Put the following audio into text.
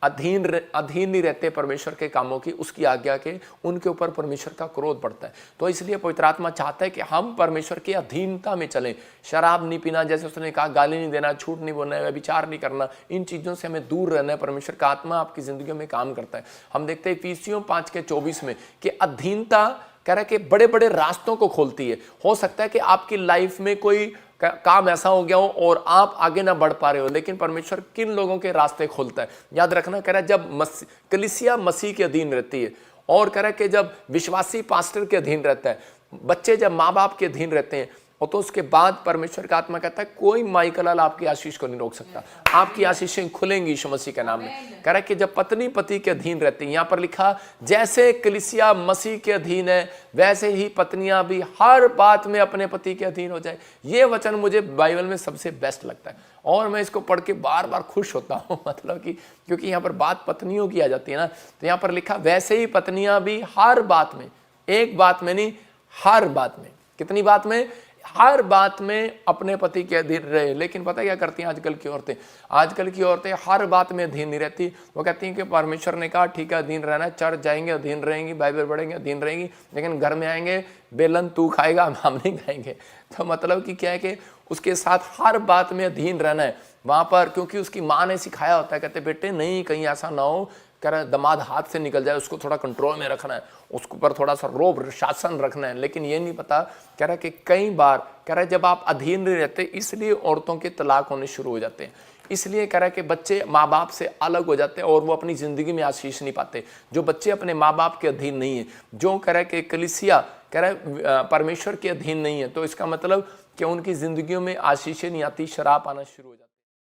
अधीन नहीं रहते परमेश्वर के कामों की, उसकी आज्ञा के, उनके ऊपर परमेश्वर का क्रोध पड़ता है। तो इसलिए पवित्र आत्मा चाहता है कि हम परमेश्वर की अधीनता में चलें। शराब नहीं पीना, जैसे उसने कहा, गाली नहीं देना, झूठ नहीं बोलना है, विचार नहीं करना, इन चीज़ों से हमें दूर रहना है। परमेश्वर का आत्मा आपकी ज़िंदगी में काम करता है। हम देखते हैं इफिसियों 5:24 में कि अधीनता कह रहा है कि बड़े बड़े रास्तों को खोलती है। हो सकता है कि आपकी लाइफ में कोई काम ऐसा हो गया हो और आप आगे ना बढ़ पा रहे हो, लेकिन परमेश्वर किन लोगों के रास्ते खोलता है। याद रखना, कह रहा है जब कलीसिया मसीह के अधीन रहती है, और कह रहा है कि जब विश्वासी पास्टर के अधीन रहता है, बच्चे जब माँ बाप के अधीन रहते हैं, और तो उसके बाद परमेश्वर का आत्मा कहता है कोई माइकलाल आपकी आशीष को नहीं रोक सकता। आपकी आशीषें खुलेंगी यीशु मसीह के नाम में। कह रहा है कि जब पत्नी पति के अधीन रहती है, यहाँ पर लिखा जैसे कलीसिया मसीह के अधीन है, वैसे ही पत्नियां भी हर बात में अपने पति के अधीन हो जाए। ये वचन मुझे बाइबल में सबसे बेस्ट लगता है और मैं इसको पढ़ के बार बार खुश होता हूँ। मतलब कि क्योंकि यहाँ पर बात पत्नियों की आ जाती है ना, तो यहाँ पर लिखा वैसे ही पत्नियां भी हर बात में, एक बात में नहीं, हर बात में। कितनी बात में? हर बात में अपने पति के अधीन रहे। लेकिन पता क्या करती हैं आजकल की औरतें? आजकल की औरतें हर बात में अधीन नहीं रहती। वो कहती हैं कि परमेश्वर ने कहा ठीक है अधीन रहना है, चर्च जाएंगे अधीन रहेंगी, बाइबल पढ़ेंगे अधीन रहेंगी, लेकिन घर में आएंगे बेलन तू खाएगा हम नहीं खाएंगे। तो मतलब कि क्या है कि उसके साथ हर बात में अधीन रहना है वहाँ पर, क्योंकि उसकी माँ ने सिखाया होता है। कहते बेटे नहीं, कहीं ऐसा ना हो कह रहा है दमाद हाथ से निकल जाए, उसको थोड़ा कंट्रोल में रखना है, उसके ऊपर थोड़ा सा रोब शासन रखना है। लेकिन ये नहीं पता, कह रहा है कि कई बार कह रहा है जब आप अधीन नहीं रहते, इसलिए औरतों के तलाक होने शुरू हो जाते हैं। इसलिए कह रहा है कि बच्चे माँ बाप से अलग हो जाते हैं और वो अपनी ज़िंदगी में आशीष नहीं पाते। जो बच्चे अपने माँ बाप के अधीन नहीं है, जो कह रहा है कि कलीसिया कह रहा है परमेश्वर के अधीन नहीं है, तो इसका मतलब कि उनकी ज़िंदगियों में आशीषें नहीं आती, शराब आना शुरू हो जाती है।